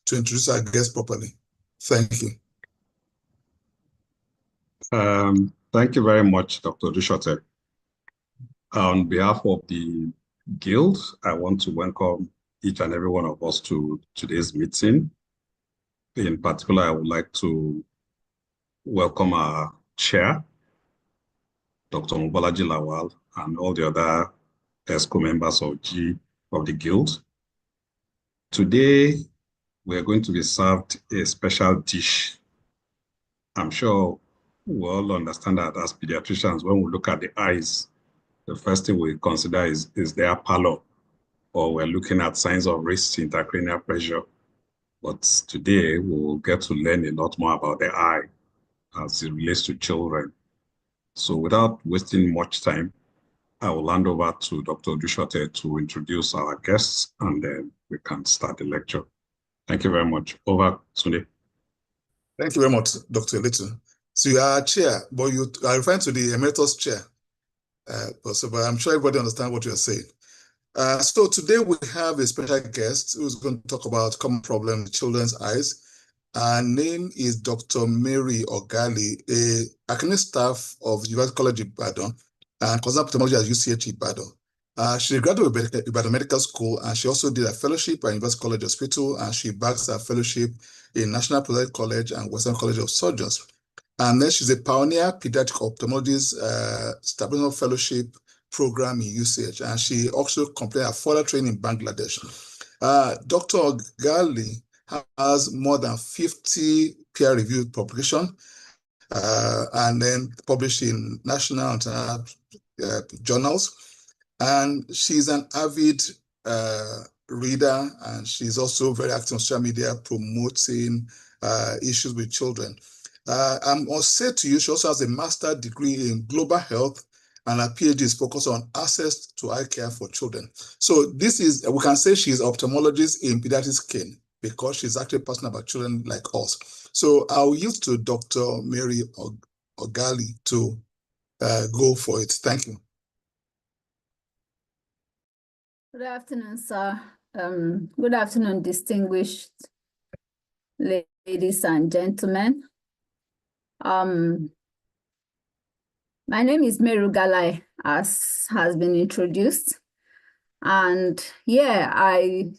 to introduce our guest properly. Thank you. Thank you very much, Dr. Dushote. On behalf of the Guild, I want to welcome each and every one of us to today's meeting. In particular, I would like to welcome our chair, Dr. Mobolaji Lawal, and all the other ESCO members of the Guild. Today, we are going to be served a special dish. I'm sure we all understand that as pediatricians, when we look at the eyes, the first thing we consider is their pallor, or we're looking at signs of raised intracranial pressure. But today, we'll get to learn a lot more about the eye as it relates to children. So without wasting much time, I will hand over to Dr. Dushote to introduce our guests, and then we can start the lecture. Thank you very much. Over, Sunday. Thank you very much, Dr. Little. So you are a chair, but you are referring to the emeritus chair. But I'm sure everybody understands what you're saying. So today we have a special guest who's going to talk about common problems in children's eyes. Her name is Dr. Mary Ugalahi, a academic staff of University College Ibadan and consultant ophthalmology at UCH Ibadan. She graduated with Ibadan Medical School, and she also did a fellowship at University College Hospital, and she backs her fellowship in National Paediatric College and Western College of Surgeons. And then she's a pioneer pediatric ophthalmologist Strabismus fellowship program in UCH, and she also completed her further training in Bangladesh. Dr. Ugalahi has more than 50 peer-reviewed publications, and then published in national and international journals. And she's an avid reader, and she's also very active on social media promoting issues with children. I must say to you, she also has a master's degree in global health, and her PhD is focused on access to eye care for children. So this is, we can say she's an ophthalmologist in pediatric skin because she's actually passionate about children like us. So I'll yield to Dr. Mary Ugalahi to go for it. Thank you. Good afternoon, sir. Good afternoon, distinguished ladies and gentlemen. My name is Mary Ugalahi, as has been introduced. And yeah, I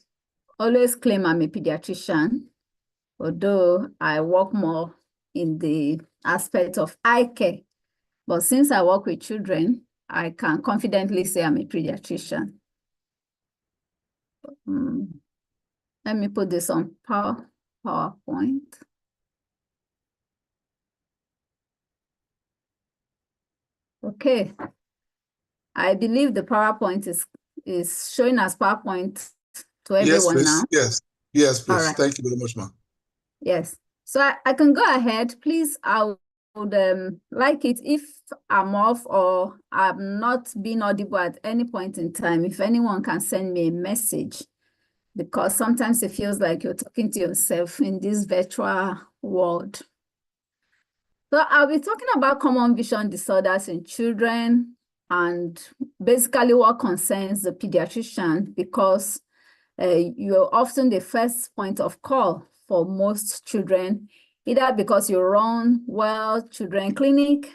always claim I'm a pediatrician, although I work more in the aspect of eye care. But since I work with children, I can confidently say I'm a pediatrician. Let me put this on PowerPoint. Okay. I believe the PowerPoint is showing as PowerPoint to everyone now. Yes, please. All right. Thank you very much, ma'am. Yes. So I can go ahead. Please, I would like it if I'm off or I'm not being audible at any point in time, if anyone can send me a message, because sometimes it feels like you're talking to yourself in this virtual world. So I'll be talking about common vision disorders in children and basically what concerns the pediatrician, because you're often the first point of call for most children, either because you run children clinic,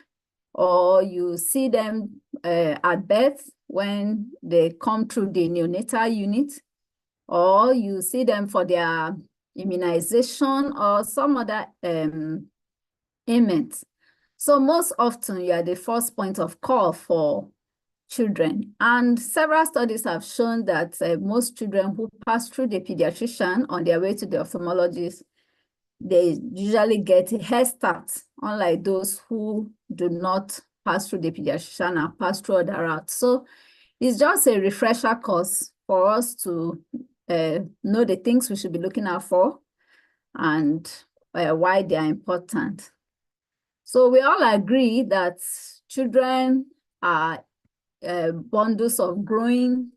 or you see them at birth when they come through the neonatal unit, or you see them for their immunization or some other ailment. So most often you are the first point of call for children. And several studies have shown that most children who pass through the pediatrician on their way to the ophthalmologist, they usually get a head start, unlike those who do not pass through the pediatrician and pass through other routes. So it's just a refresher course for us to know the things we should be looking out for and why they are important. So we all agree that children are bundles of growing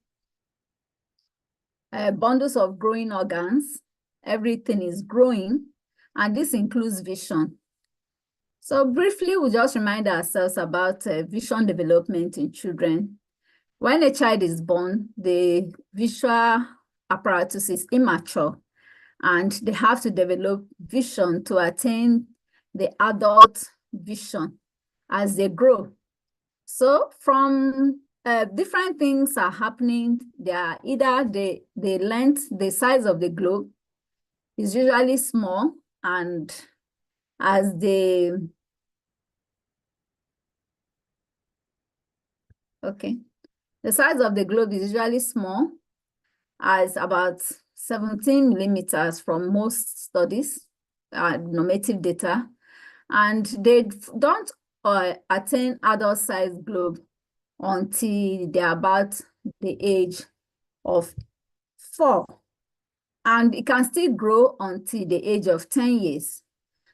organs. Everything is growing, and this includes vision. So briefly, we'll just remind ourselves about vision development in children. When a child is born, the visual apparatus is immature, and they have to develop vision to attain the adult vision as they grow. So from different things are happening. They are either the length, the size of the globe is usually small, and as the size of the globe is usually small, as about 17 millimeters from most studies, normative data, and they don't attain adult size globe until they're about the age of 4. And it can still grow until the age of 10 years.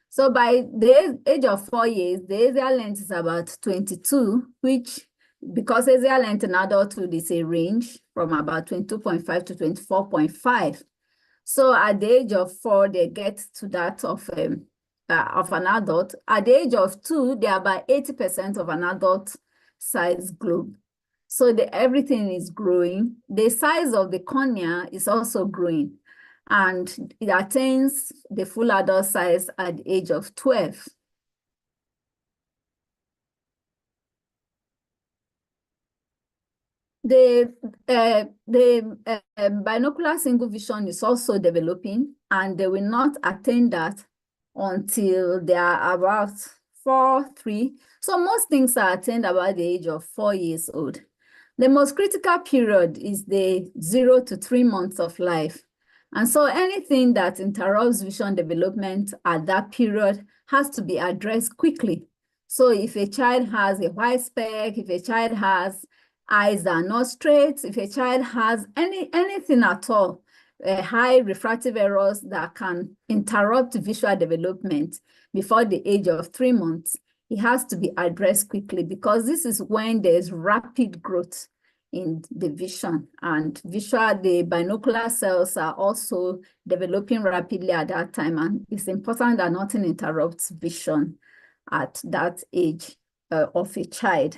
So by the age of 4 years, the axial length is about 22, which, because axial length in adulthood is a range from about 22.5 to 24.5. So at the age of 4, they get to that of an adult. At the age of 2, they are about 80% of an adult size globe. So everything is growing. The size of the cornea is also growing, and it attains the full adult size at the age of 12. The binocular single vision is also developing, and they will not attain that until they are about 4, 3. So most things are attained about the age of 4 years old. The most critical period is the 0 to 3 months of life. And so anything that interrupts vision development at that period has to be addressed quickly. So if a child has a white speck, if a child has eyes that are not straight, if a child has anything at all, high refractive errors that can interrupt visual development before the age of 3 months, it has to be addressed quickly, because this is when there's rapid growth in the vision, and the binocular cells are also developing rapidly at that time, and it's important that nothing interrupts vision at that age of a child.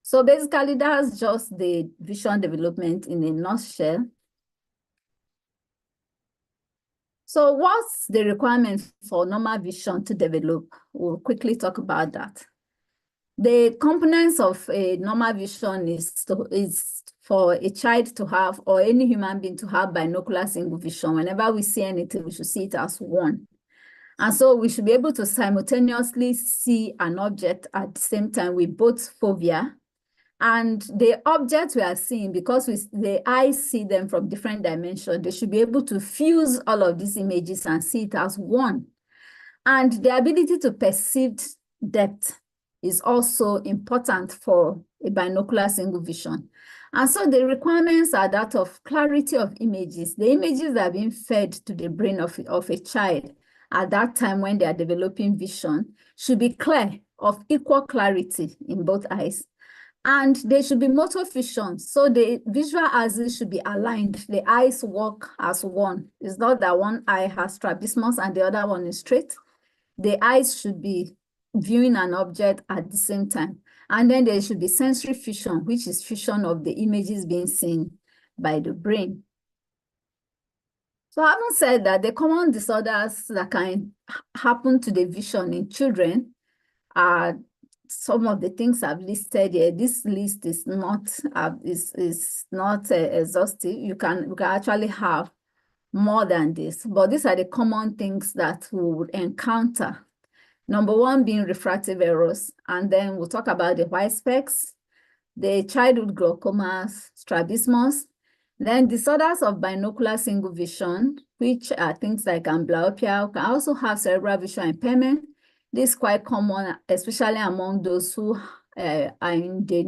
So basically, that's just the vision development in a nutshell. So what's the requirement for normal vision to develop? We'll quickly talk about that. The components of a normal vision is for a child to have, or any human being to have, binocular single vision. Whenever we see anything, we should see it as one. And so we should be able to simultaneously see an object at the same time with both fovea. And the objects we are seeing, because the eyes see them from different dimensions, they should be able to fuse all of these images and see it as one. And the ability to perceive depth is also important for a binocular single vision. And so the requirements are that of clarity of images. The images that are being fed to the brain of a child at that time when they are developing vision should be clear, of equal clarity in both eyes. And they should be motor fusion, so the visual axis should be aligned. The eyes work as one. It's not that one eye has strabismus and the other one is straight. The eyes should be viewing an object at the same time. And then there should be sensory fusion, which is fusion of the images being seen by the brain. So having said that, the common disorders that can happen to the vision in children are some of the things I've listed here. This list is not exhaustive. We can actually have more than this, but these are the common things that we would encounter. Number one being refractive errors, and then we'll talk about the white specks, the childhood glaucomas, strabismus, then disorders of binocular single vision, which are things like amblyopia. We can also have cerebral visual impairment. This is quite common, especially among those who are in the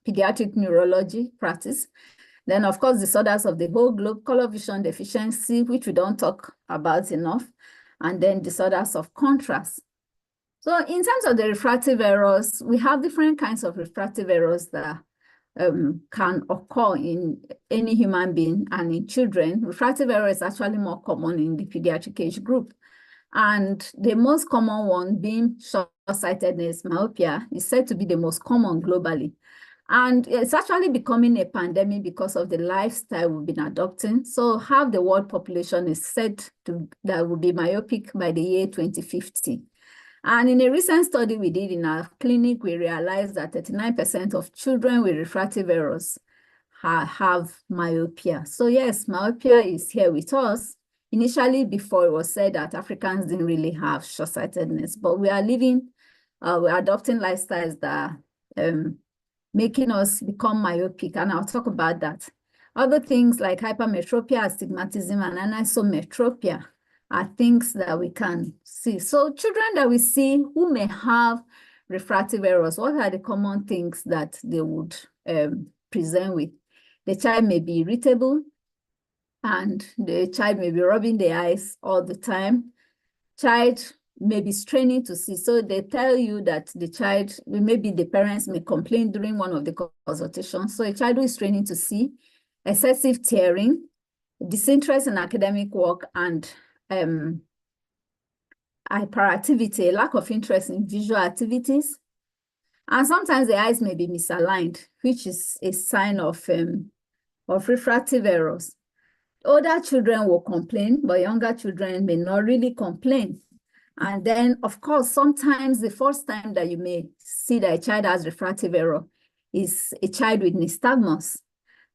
pediatric neurology practice. Then, of course, disorders of the whole globe, color vision deficiency, which we don't talk about enough, and then disorders of contrast. So in terms of the refractive errors, we have different kinds of refractive errors that can occur in any human being, and in children. Refractive error is actually more common in the pediatric age group. And the most common one being short-sightedness, myopia, is said to be the most common globally. And it's actually becoming a pandemic because of the lifestyle we've been adopting. So half the world population is said that will be myopic by the year 2050. And in a recent study we did in our clinic, we realized that 39% of children with refractive errors have myopia. So yes, myopia is here with us. Initially, before it was said that Africans didn't really have short-sightedness, but we are we're adopting lifestyles that making us become myopic, and I'll talk about that. Other things like hypermetropia, astigmatism, and anisometropia are things that we can see. So children that we see who may have refractive errors, what are the common things that they would present with? The child may be irritable, and the child may be rubbing the eyes all the time. Child may be straining to see. So they tell you that the child, maybe the parents may complain during one of the consultations. So a child who is straining to see, excessive tearing, disinterest in academic work, and hyperactivity, a lack of interest in visual activities. And sometimes the eyes may be misaligned, which is a sign of refractive errors. Older children will complain, but younger children may not really complain. And then, of course, sometimes the first time that you may see that a child has refractive error is a child with nystagmus.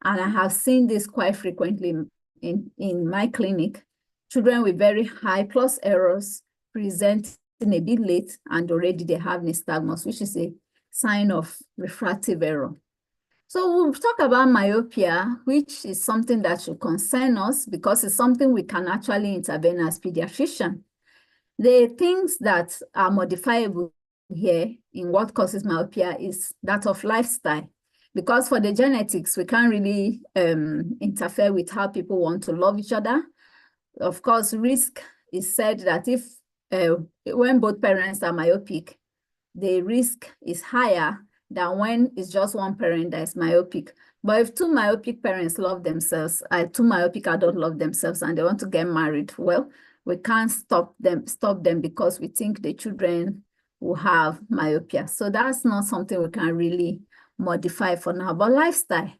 And I have seen this quite frequently in my clinic. Children with very high plus errors present a bit late, and already they have nystagmus, which is a sign of refractive error. So we'll talk about myopia, which is something that should concern us because it's something we can actually intervene as pediatricians. The things that are modifiable here in what causes myopia is that of lifestyle. Because for the genetics, we can't really interfere with how people want to love each other. Of course, risk is said that if when both parents are myopic, the risk is higher than when it's just one parent that is myopic. But if two myopic parents love themselves, two myopic adults love themselves and they want to get married, well, we can't stop them because we think the children will have myopia. So that's not something we can really modify for now. But lifestyle,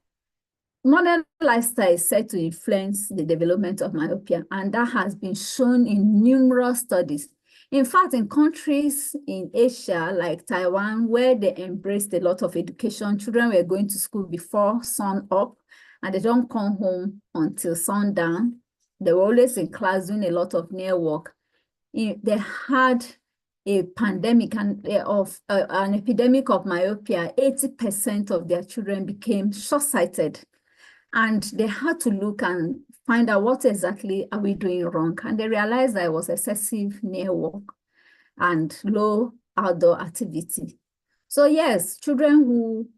modern lifestyle is said to influence the development of myopia, and that has been shown in numerous studies. In fact, in countries in Asia, like Taiwan, where they embraced a lot of education, children were going to school before sun up, and they don't come home until sundown. They were always in class doing a lot of near work. They had a pandemic of an epidemic of myopia. 80% of their children became short-sighted, and they had to look and find out what exactly are we doing wrong. And they realized that it was excessive near work and low outdoor activity. So yes, children who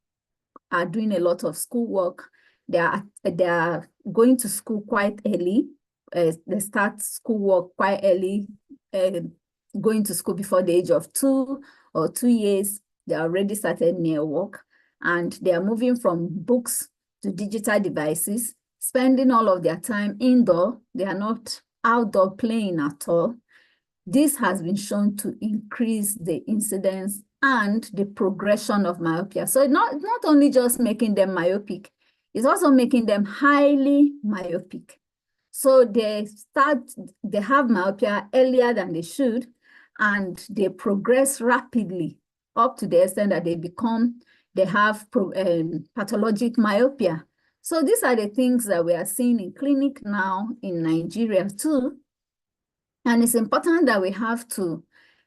are doing a lot of schoolwork, they are going to school quite early. They start schoolwork quite early, going to school before the age of 2 or 2 years. They already started near work, and they are moving from books to digital devices, spending all of their time indoor. They are not outdoor playing at all. This has been shown to increase the incidence and the progression of myopia. So not only just making them myopic, it's also making them highly myopic. So they have myopia earlier than they should, and they progress rapidly up to the extent that they have pathologic myopia. So these are the things that we are seeing in clinic now in Nigeria too. And it's important that we have to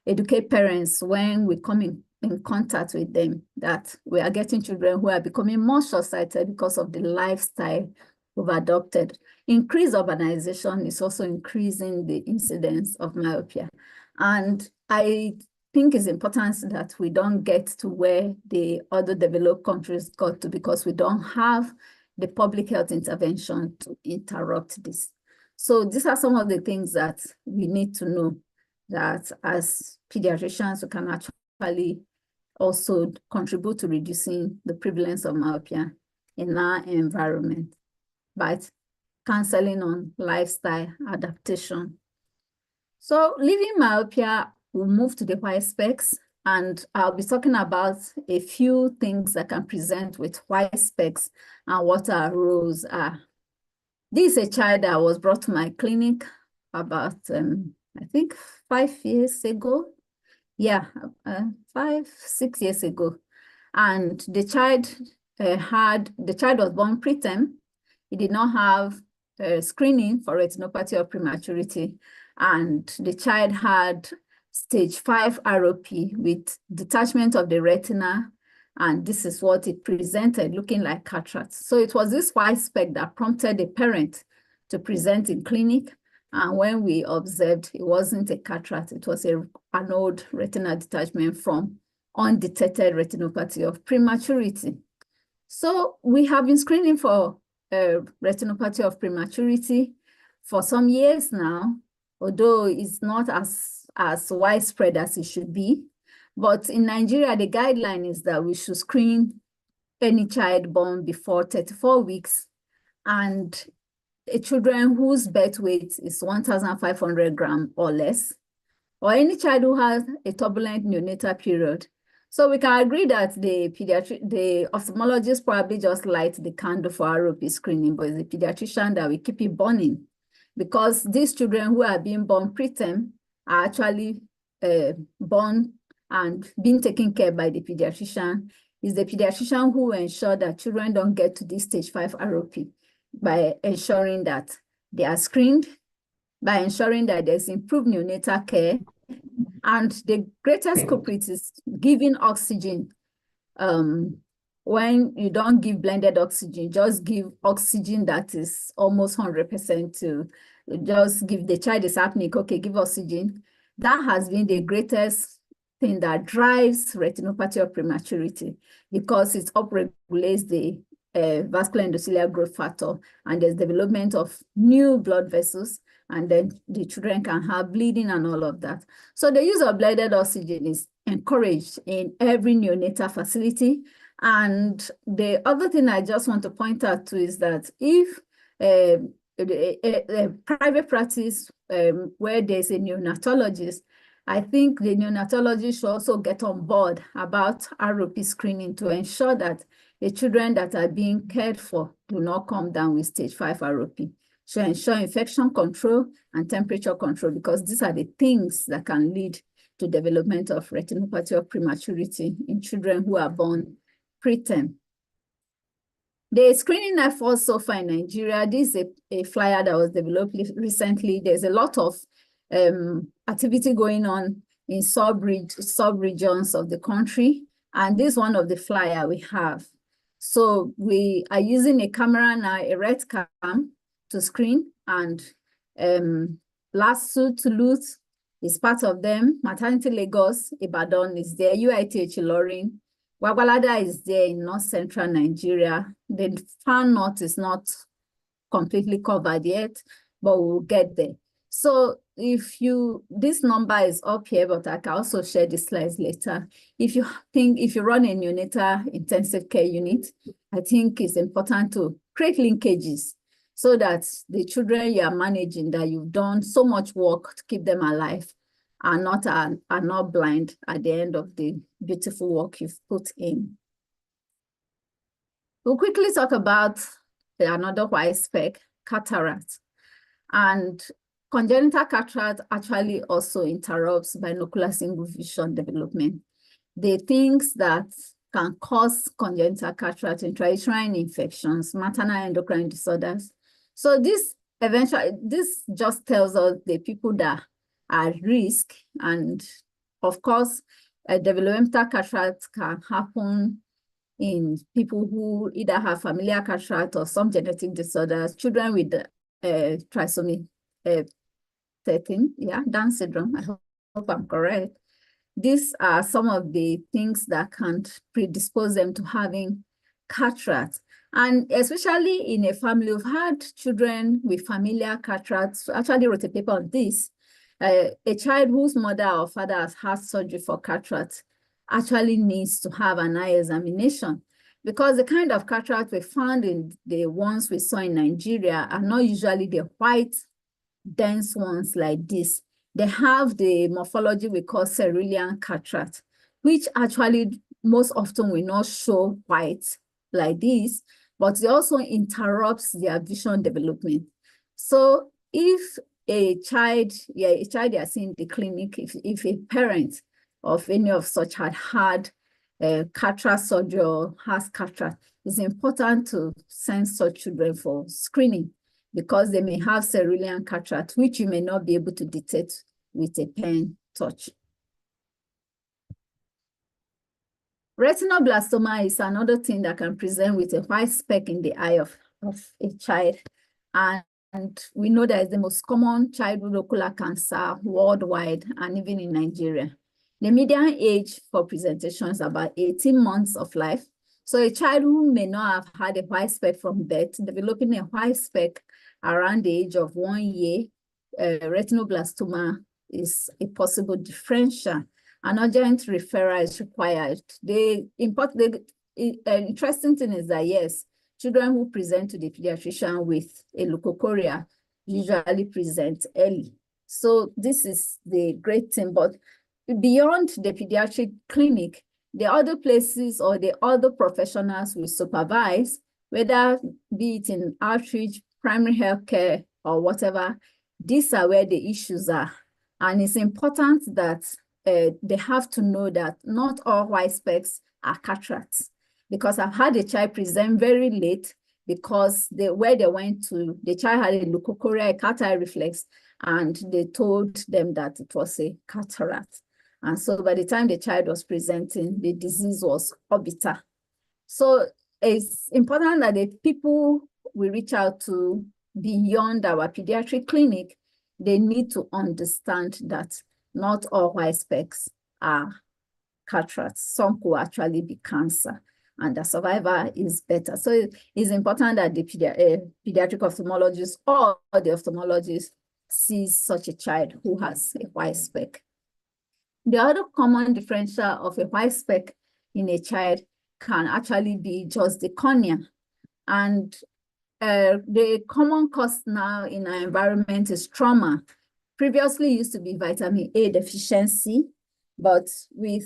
educate parents when we come in contact with them, that we are getting children who are becoming more short-sighted because of the lifestyle we've adopted. Increased urbanization is also increasing the incidence of myopia. And I think it's important that we don't get to where the other developed countries got to, because we don't have the public health intervention to interrupt this. So these are some of the things that we need to know, that as pediatricians, we can actually also contribute to reducing the prevalence of myopia in our environment by counseling on lifestyle adaptation. So leaving myopia, we'll move to the white specs. and I'll be talking about a few things that can present with white specks and what our roles are. This is a child that was brought to my clinic about, I think 5 years ago. Yeah, 5, 6 years ago. And the child was born preterm. He did not have screening for retinopathy of prematurity. And the child had stage 5 ROP with detachment of the retina. And this is what it presented, looking like cataract. So it was this white speck that prompted the parent to present in clinic. And when we observed, it wasn't a cataract, it was an old retinal detachment from undetected retinopathy of prematurity. So we have been screening for retinopathy of prematurity for some years now, although it's not as widespread as it should be. But in Nigeria, the guideline is that we should screen any child born before 34 weeks and children whose birth weight is 1,500 grams or less, or any child who has a turbulent neonatal period. So we can agree that the ophthalmologist probably just light the candle for ROP screening, but it's the pediatrician that we keep it burning, because these children who are being born preterm are actually born and being taken care by the pediatrician. It's the pediatrician who ensure that children don't get to this stage 5 ROP by ensuring that they are screened, by ensuring that there's improved neonatal care. And the greatest culprit is giving oxygen. When you don't give blended oxygen, just give oxygen that is almost 100% to just give the child is apneic, okay, give oxygen. That has been the greatest thing that drives retinopathy of prematurity, because it upregulates the vascular endothelial growth factor, and there's development of new blood vessels, and then the children can have bleeding and all of that. So the use of blended oxygen is encouraged in every neonatal facility. And the other thing I just want to point out to is that if a private practice where there's a neonatologist, I think the neonatologist should also get on board about ROP screening to ensure that the children that are being cared for do not come down with stage 5 ROP. So ensure infection control and temperature control, because these are the things that can lead to development of retinopathy of prematurity in children who are born preterm. The screening efforts so far in Nigeria, this is a flyer that was developed recently. There's a lot of activity going on in sub-regions of the country, and this is one of the flyer we have. So we are using a camera now, a red cam, to screen, and LASU Toulouse is part of them. Maternity Lagos, Ibadan is there, UITH Ilorin, Gwagwalada is there in North Central Nigeria. The far north is not completely covered yet, but we'll get there. So if this number is up here, but I can also share the slides later. If you run a neonatal intensive care unit, I think it's important to create linkages so that the children you are managing, that you've done so much work to keep them alive, are not blind at the end of the beautiful work you've put in. We'll quickly talk about another white speck, cataract. And congenital cataract actually also interrupts binocular single vision development. The things that can cause congenital cataract: intrauterine infections, maternal endocrine disorders. So this just tells us the people that are at risk, and of course, developmental cataract can happen in people who either have familial cataract or some genetic disorders, children with trisomy 13, Down syndrome. I hope I'm correct. These are some of the things that can predispose them to having cataract. And especially in a family, we've had children with familial cataracts. Actually wrote a paper on this. A child whose mother or father has had surgery for cataract actually needs to have an eye examination, because the kind of cataract we found in the ones we saw in Nigeria are not usually the white, dense ones like this. They have the morphology we call cerulean cataract. which actually most often will not show white like this, but it also interrupts their vision development. So if a child you are seeing in the clinic, if a parent of any of such had cataract surgery or has cataract, it's important to send such children for screening, because they may have cerulean cataract, which you may not be able to detect with a pen touch. Retinoblastoma is another thing that can present with a white speck in the eye of a child. And we know that it's the most common childhood ocular cancer worldwide and even in Nigeria. The median age for presentation is about 18 months of life. So a child who may not have had a white speck from birth, developing a white speck around the age of 1 year, retinoblastoma is a possible differential. An urgent referral is required. The interesting thing is that, yes, children who present to the pediatrician with a leukocoria usually present early. So this is the great thing. But beyond the pediatric clinic, the other places or the other professionals we supervise, whether be it in outreach, primary health care, or whatever, these are where the issues are. And it's important that they have to know that not all white specks are cataracts, because I've had a child present very late because where they went to, the child had a leukocoria, a cataract reflex, and they told them that it was a cataract. And so by the time the child was presenting, the disease was orbital. So it's important that the people we reach out to beyond our pediatric clinic, they need to understand that not all white specks are cataracts. Some could actually be cancer, and the survivor is better. So it's important that the pediatric ophthalmologist or the ophthalmologist sees such a child who has a white speck. The other common differential of a white speck in a child can actually be just the cornea. And the common cause now in our environment is trauma. Previously used to be vitamin A deficiency, but with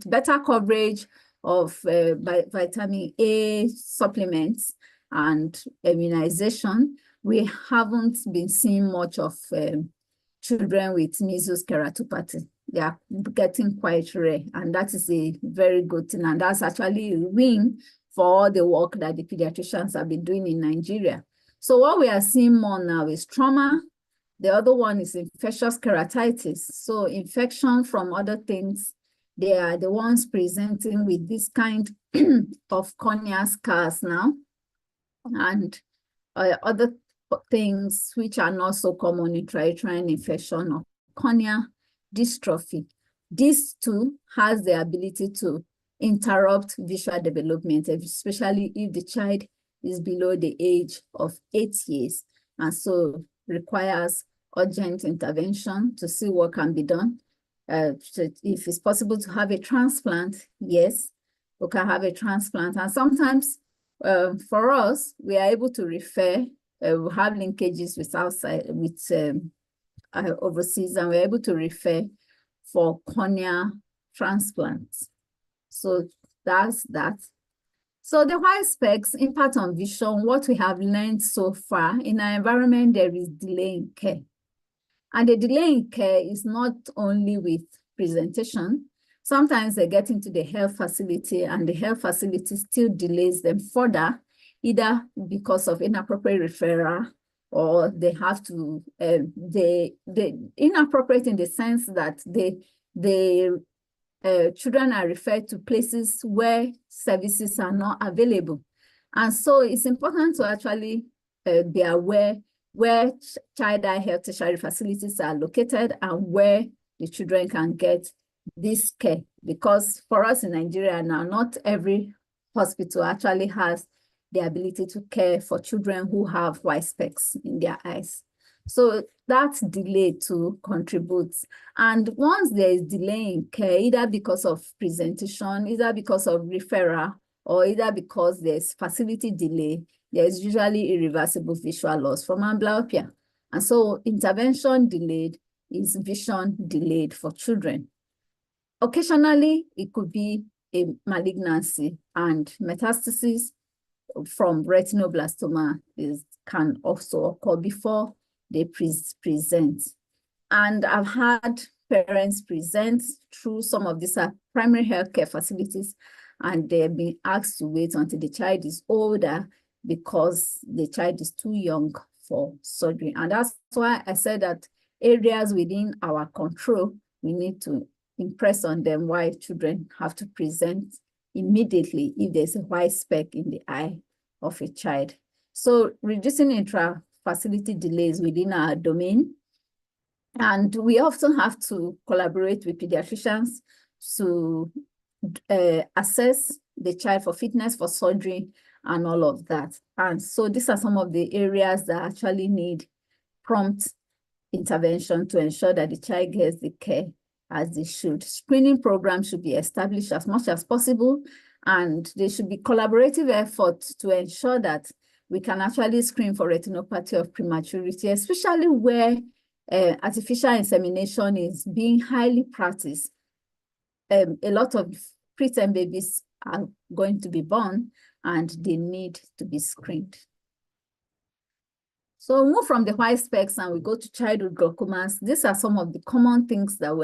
better coverage of vitamin A supplements and immunization, we haven't been seeing much of children with measles keratopathy. They are getting quite rare, and that is a very good thing. And that's actually a win for all the work that the pediatricians have been doing in Nigeria. So what we are seeing more now is trauma. The other one is infectious keratitis. So infection from other things, they are the ones presenting with this kind of corneal scars now. And other things which are not so common, intrauterine infection or corneal dystrophy. These two has the ability to interrupt visual development, especially if the child is below the age of 8 years, and so requires urgent intervention to see what can be done. So if it's possible to have a transplant, yes, we can have a transplant. And sometimes for us, we are able to refer, we have linkages with outside, with overseas, and we're able to refer for cornea transplants. So that's that. So the white specks impact on vision. What we have learned so far in our environment, there is delay in care. And the delay in care is not only with presentation. Sometimes they get into the health facility and the health facility still delays them further, either because of inappropriate referral, or they have to, they inappropriate in the sense that children are referred to places where services are not available. And so it's important to actually be aware where child eye health tertiary facilities are located and where the children can get this care. Because for us in Nigeria now, not every hospital actually has the ability to care for children who have white specks in their eyes. So that delay too contributes. And once there is delay in care, either because of presentation, either because of referral, or either because there's facility delay, there's usually irreversible visual loss from amblyopia. And so intervention delayed is vision delayed for children. occasionally, it could be a malignancy, and metastasis from retinoblastoma can also occur before they present. And I've had parents present through some of these primary healthcare facilities, and they've been asked to wait until the child is older because the child is too young for surgery. And that's why I said that areas within our control, we need to impress on them why children have to present immediately if there's a white speck in the eye of a child. So reducing intra-facility delays within our domain. And we often have to collaborate with pediatricians to assess the child for fitness for surgery and all of that. And so these are some of the areas that actually need prompt intervention to ensure that the child gets the care as they should. Screening programs should be established as much as possible, and there should be collaborative efforts to ensure that we can actually screen for retinopathy of prematurity, especially where artificial insemination is being highly practiced. A lot of preterm babies are going to be born and they need to be screened. So we move from the white specks and we go to childhood glaucomas. These are some of the common things that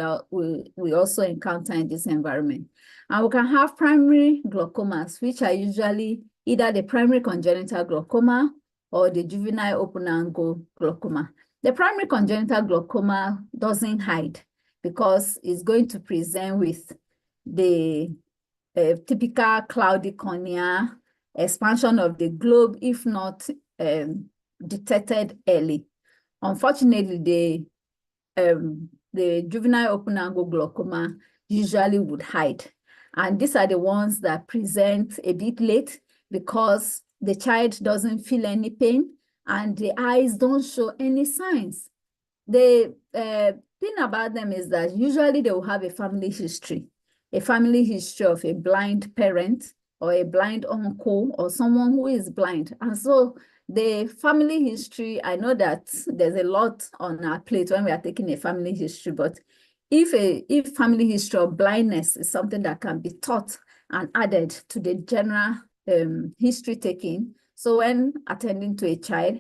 we also encounter in this environment. And we can have primary glaucomas, which are usually either the primary congenital glaucoma or the juvenile open angle glaucoma. The primary congenital glaucoma doesn't hide because it's going to present with the typical cloudy cornea, expansion of the globe, if not detected early. Unfortunately, the juvenile open angle glaucoma usually would hide. And these are the ones that present a bit late because the child doesn't feel any pain and the eyes don't show any signs. The thing about them is that usually they will have a family history of a blind parent or a blind uncle or someone who is blind. And so the family history, I know that there's a lot on our plate when we are taking a family history, but if family history of blindness is something that can be taught and added to the general history taking, so when attending to a child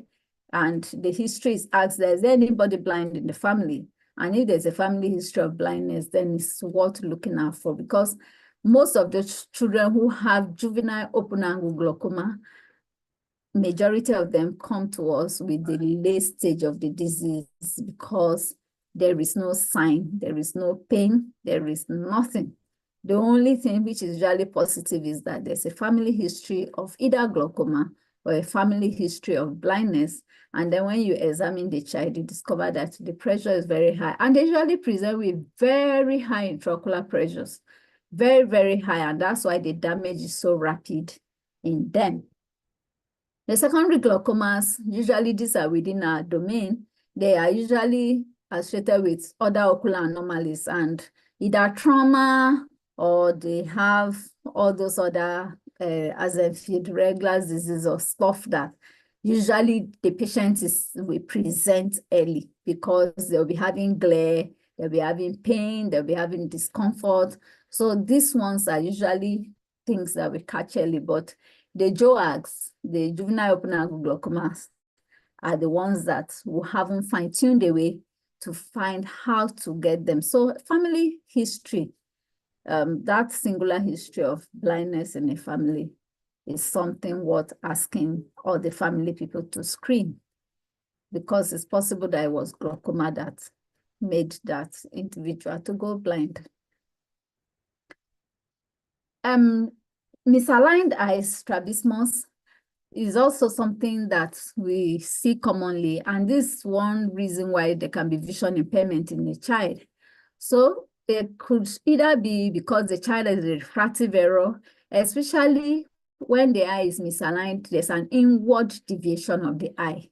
and the history is asked, is there anybody blind in the family? And if there's a family history of blindness, then it's worth looking out for, because most of the children who have juvenile open angle glaucoma, majority of them come to us with the late stage of the disease because there is no sign, there is no pain, there is nothing. The only thing which is usually positive is that there's a family history of either glaucoma or a family history of blindness. And then when you examine the child, you discover that the pressure is very high. And they usually present with very high intraocular pressures, very, very high. And that's why the damage is so rapid in them. The secondary glaucomas, usually these are within our domain. They are usually associated with other ocular anomalies and either trauma or they have all those other Axenfeld Regler's disease or stuff that usually the patient will present early because they'll be having glare, they'll be having pain, they'll be having discomfort. So these ones are usually things that we catch early, but the JOAGs, the juvenile open angle glaucomas, are the ones that we haven't fine-tuned the way to find how to get them. So family history, that singular history of blindness in a family is something worth asking all the family people to screen, because it's possible that it was glaucoma that made that individual to go blind. Misaligned eyes, strabismus, is also something that we see commonly, and this is one reason why there can be vision impairment in a child. So it could either be because the child has a refractive error, especially when the eye is misaligned, there's an inward deviation of the eye.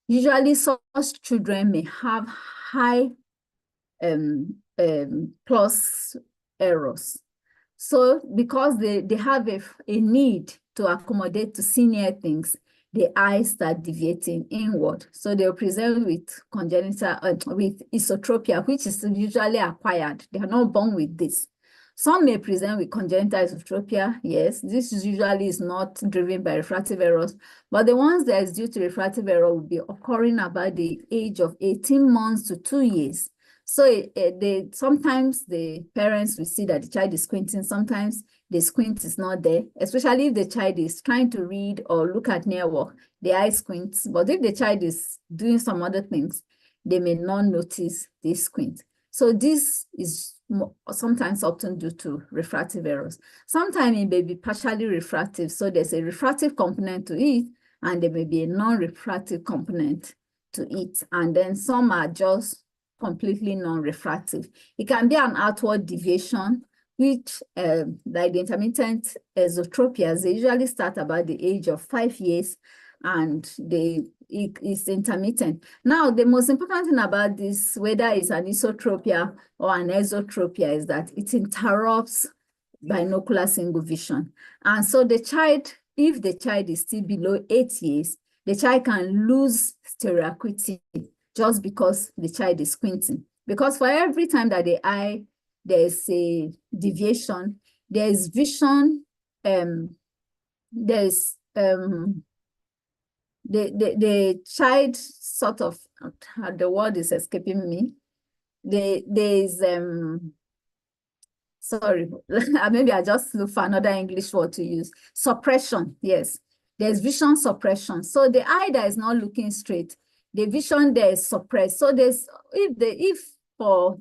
Usually such children may have high plus errors. So because they have a need to accommodate to senior things, the eyes start deviating inward. So they'll present with congenital, with esotropia, which is usually acquired. They are not born with this. Some may present with congenital exotropia. Yes, this usually is not driven by refractive errors, but the ones that is due to refractive error will be occurring about the age of 18 months to 2 years. So sometimes the parents will see that the child is squinting. Sometimes the squint is not there, especially if the child is trying to read or look at near work, the eye squints. But if the child is doing some other things, they may not notice this squint. So this is sometimes often due to refractive errors. Sometimes it may be partially refractive. So there's a refractive component to it, and there may be a non-refractive component to it. And then some are just completely non-refractive. It can be an outward deviation, which like the intermittent exotropias, they usually start about the age of 5 years, and it is intermittent. Now, the most important thing about this, whether it's an esotropia or an exotropia, is that it interrupts binocular single vision. And so the child, if the child is still below 8 years, the child can lose stereo acuity just because the child is squinting. Because for every time that there's a deviation, there's vision, the child sort of, the word is escaping me. There's, sorry, maybe I just look for another English word to use. Suppression, yes. There's vision suppression. So the eye that is not looking straight, the vision there is suppressed. So if for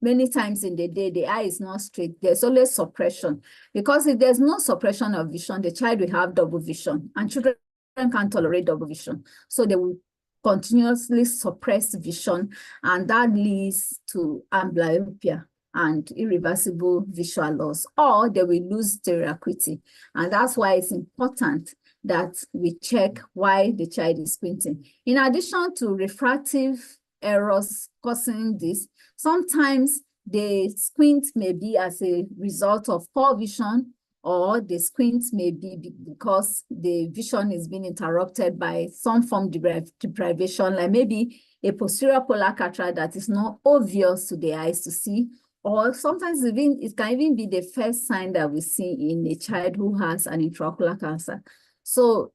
many times in the day, the eye is not straight, there's always suppression. Because if there's no suppression of vision, the child will have double vision, and children can't tolerate double vision. So they will continuously suppress vision, and that leads to amblyopia and irreversible visual loss, or they will lose stereo acuity. And that's why it's important that we check why the child is squinting. In addition to refractive errors causing this, sometimes the squint may be as a result of poor vision, or the squint may be because the vision is being interrupted by some form of deprivation, like maybe a posterior polar cataract that is not obvious to the eyes to see, or sometimes it can even be the first sign that we see in a child who has an intraocular cancer. So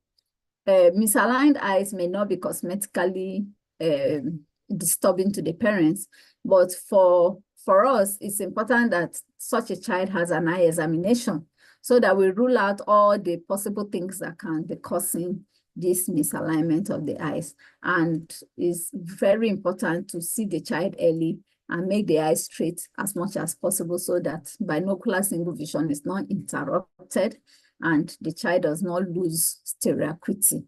misaligned eyes may not be cosmetically disturbing to the parents, but for us, it's important that such a child has an eye examination so that we rule out all the possible things that can be causing this misalignment of the eyes. And it's very important to see the child early and make the eyes straight as much as possible so that binocular single vision is not interrupted and the child does not lose stereo acuity.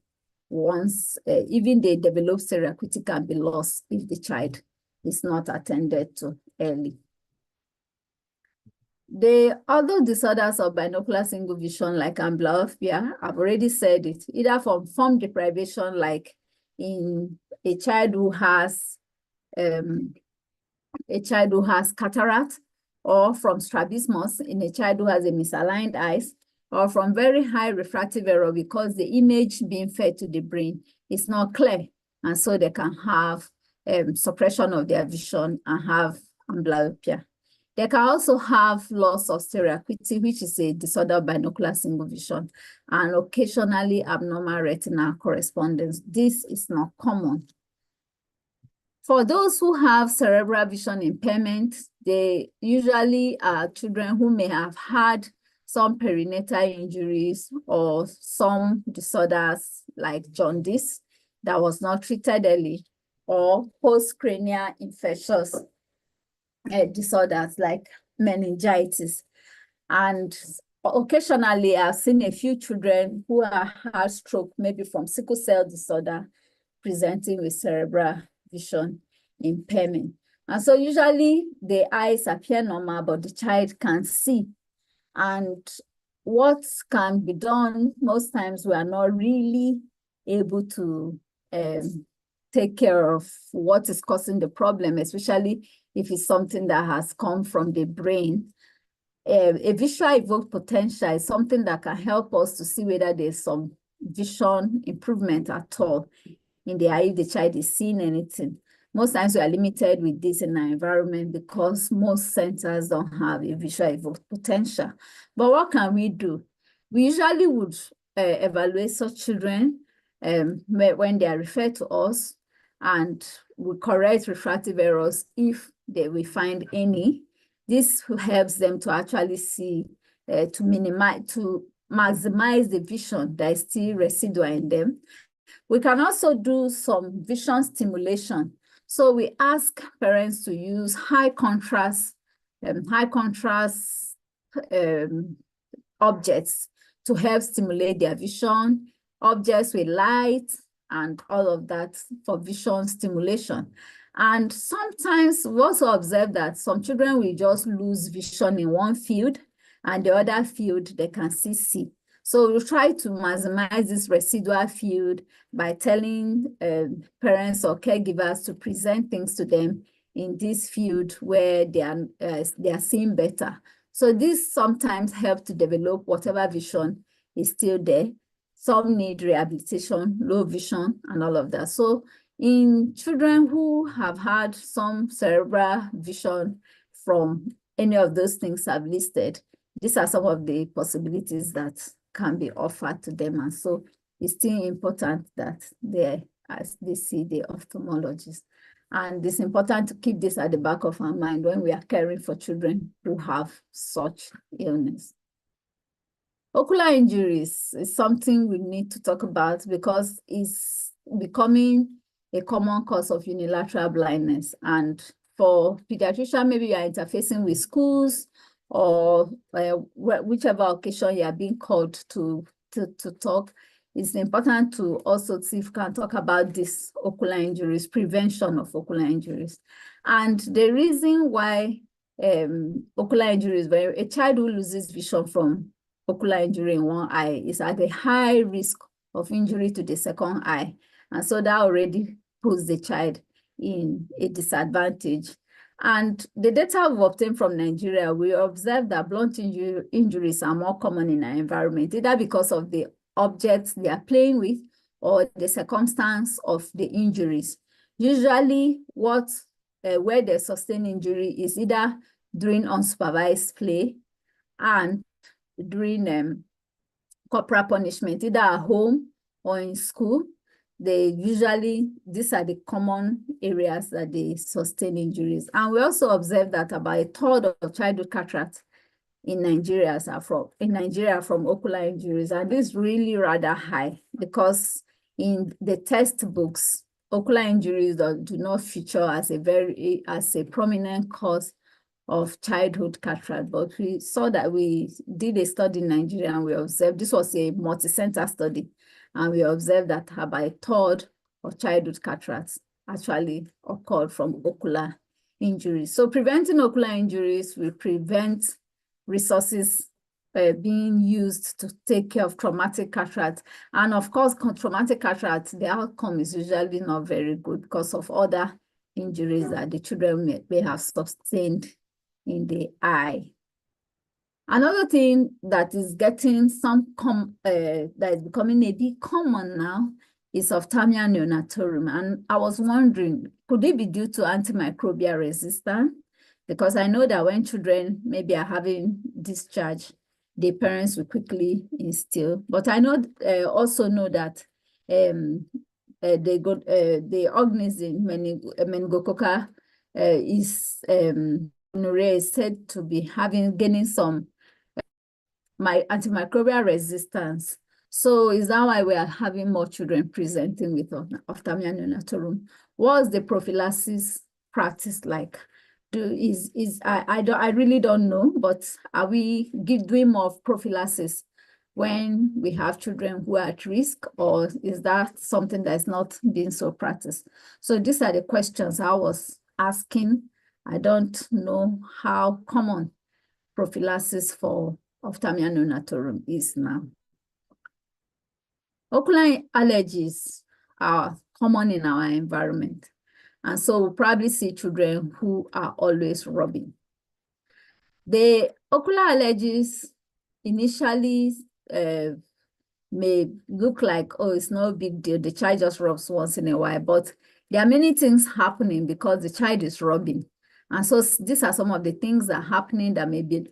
Once, even the developed stereo acuity can be lost if the child is not attended to early. The other disorders of binocular single vision, like amblyopia, I've already said it, either from form deprivation, like in a child who has cataract, or from strabismus in a child who has a misaligned eyes, or from very high refractive error because the image being fed to the brain is not clear, and so they can have suppression of their vision and have amblyopia. They can also have loss of stereo acuity, which is a disorder of binocular single vision, and occasionally abnormal retinal correspondence. This is not common. For those who have cerebral vision impairment, they usually are children who may have had some perinatal injuries or some disorders like jaundice that was not treated early, or postcranial infectious disorders like meningitis. And occasionally, I've seen a few children who have had stroke, maybe from sickle cell disorder, presenting with cerebral vision impairment. And so usually the eyes appear normal, but the child can't see. And what can be done, most times we are not really able to take care of what is causing the problem, especially if it's something that has come from the brain. A visual evoked potential is something that can help us to see whether there's some vision improvement at all in the eye if the child is seeing anything. Most times we are limited with this in our environment because most centers don't have a visual potential. But what can we do? We usually would evaluate such children when they are referred to us, and we correct refractive errors if we find any. This helps them to actually see, to maximize the vision that is still residual in them. We can also do some vision stimulation. So we ask parents to use high contrast objects to help stimulate their vision, objects with light and all of that for vision stimulation. And sometimes we also observe that some children will just lose vision in one field, and the other field they can still see. So we try to maximize this residual field by telling parents or caregivers to present things to them in this field where they are seeing better. So this sometimes helps to develop whatever vision is still there. Some need rehabilitation, low vision, and all of that. So in children who have had some cerebral vision from any of those things I've listed, these are some of the possibilities that can be offered to them. And so it's still important that they see the ophthalmologist. And it's important to keep this at the back of our mind when we are caring for children who have such illness. Ocular injuries is something we need to talk about because it's becoming a common cause of unilateral blindness. And for pediatricians, maybe you are interfacing with schools or whichever occasion you are being called to talk. It's important to also see if we can talk about this ocular injuries, prevention of ocular injuries. And the reason why ocular injuries, where a child who loses vision from ocular injury in one eye is at a high risk of injury to the second eye. And so that already puts the child in a disadvantage. And the data we've obtained from Nigeria, we observe that blunt injuries are more common in our environment, either because of the objects they are playing with or the circumstance of the injuries. Usually where the sustained injury is either during unsupervised play and during corporal punishment, either at home or in school. These are the common areas that they sustain injuries. And we also observe that about a third of childhood cataracts in Nigeria are from ocular injuries. And this is really rather high because in the textbooks, ocular injuries do not feature as a prominent cause of childhood cataract. But we saw that we did a study in Nigeria and we observed, this was a multi-center study, and we observed that about a third of childhood cataracts actually occurred from ocular injuries. So preventing ocular injuries will prevent resources being used to take care of traumatic cataract. And of course, traumatic cataract, the outcome is usually not very good because of other injuries that the children may have sustained in the eye. Another thing that is getting that is becoming a bit common now is ophthalmia neonatorum. And I was wondering, could it be due to antimicrobial resistance? Because I know that when children maybe are having discharge, the parents will quickly instill. But I also know that the organism meningococcal is said to be gaining some antimicrobial resistance. So is that why we are having more children presenting with ophthalmia neonatorum? What's the prophylaxis practice like? I really don't know, but are we doing more of prophylaxis when we have children who are at risk, or is that something that's not being so practiced? So these are the questions I was asking. I don't know how common prophylaxis for ophthalmia neonatorum is now. Ocular allergies are common in our environment. And so we'll probably see children who are always rubbing. The ocular allergies initially may look like, oh, it's no big deal. The child just rubs once in a while. But there are many things happening because the child is rubbing. And so these are some of the things that are happening that may be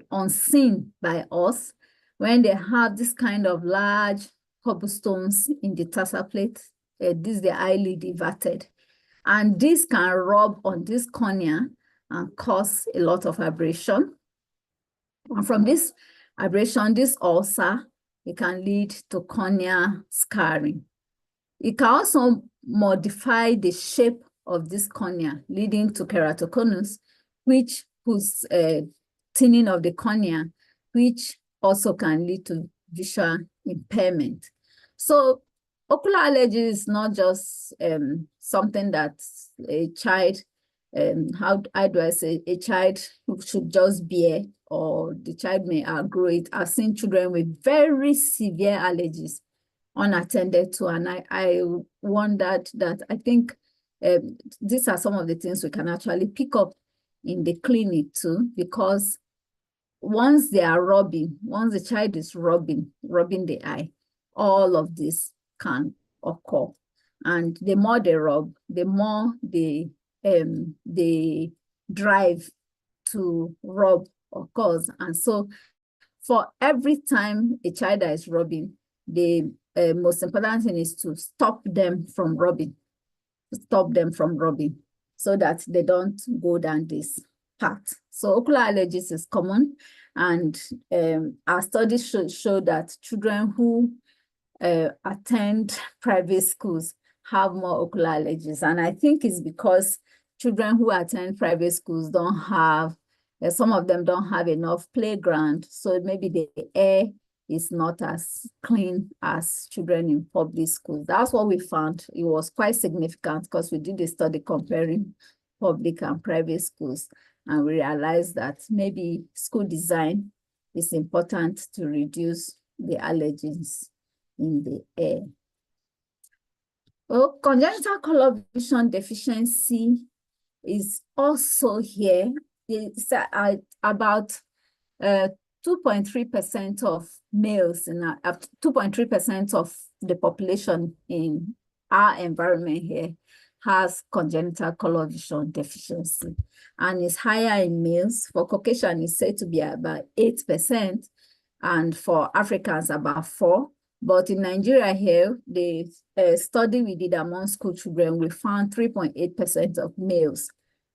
unseen by us when they have this kind of large cobblestones in the tarsal plate. This is the eyelid inverted. And this can rub on this cornea and cause a lot of abrasion. And from this abrasion, this ulcer, it can lead to cornea scarring. It can also modify the shape of this cornea, leading to keratoconus, which puts thinning of the cornea, which also can lead to visual impairment. So ocular allergy is not just something that a child, how do I say, a child should just bear, or the child may outgrow it. I've seen children with very severe allergies unattended to, and I wondered that I think these are some of the things we can actually pick up in the clinic too, because once they are rubbing, once the child is rubbing the eye, all of this can occur. And the more they rub, the more they drive to rub occurs. And so for every time a child is rubbing, the most important thing is to stop them from rubbing, so that they don't go down this path. So ocular allergies is common, and our studies show that children who attend private schools have more ocular allergies. And I think it's because children who attend private schools don't have, some of them don't have enough playground, so maybe the air is not as clean as children in public schools. That's what we found. It was quite significant because we did a study comparing public and private schools, and we realized that maybe school design is important to reduce the allergens in the air. Well, congenital color vision deficiency is also here. It's about 2.3% of males, in 2.3% of the population in our environment here has congenital color vision deficiency, and it's higher in males. For Caucasian, it's said to be about 8%, and for Africans, about 4%. But in Nigeria here, the study we did among school children, we found 3.8% of males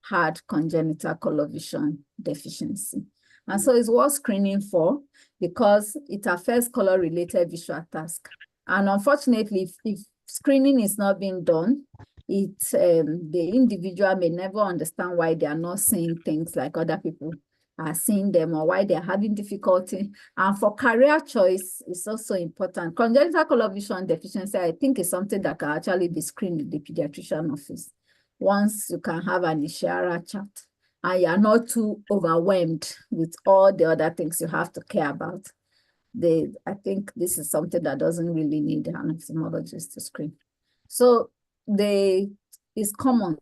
had congenital color vision deficiency. And so it's worth screening for because it affects color-related visual tasks. And unfortunately, if screening is not being done, the individual may never understand why they are not seeing things like other people are seeing them, or why they're having difficulty. And for career choice, it's also important. Congenital color vision deficiency, I think, is something that can actually be screened in the pediatrician office. Once you can have an Ishara chart, and you're not too overwhelmed with all the other things you have to care about, I think this is something that doesn't really need an ophthalmologist to screen. So it's common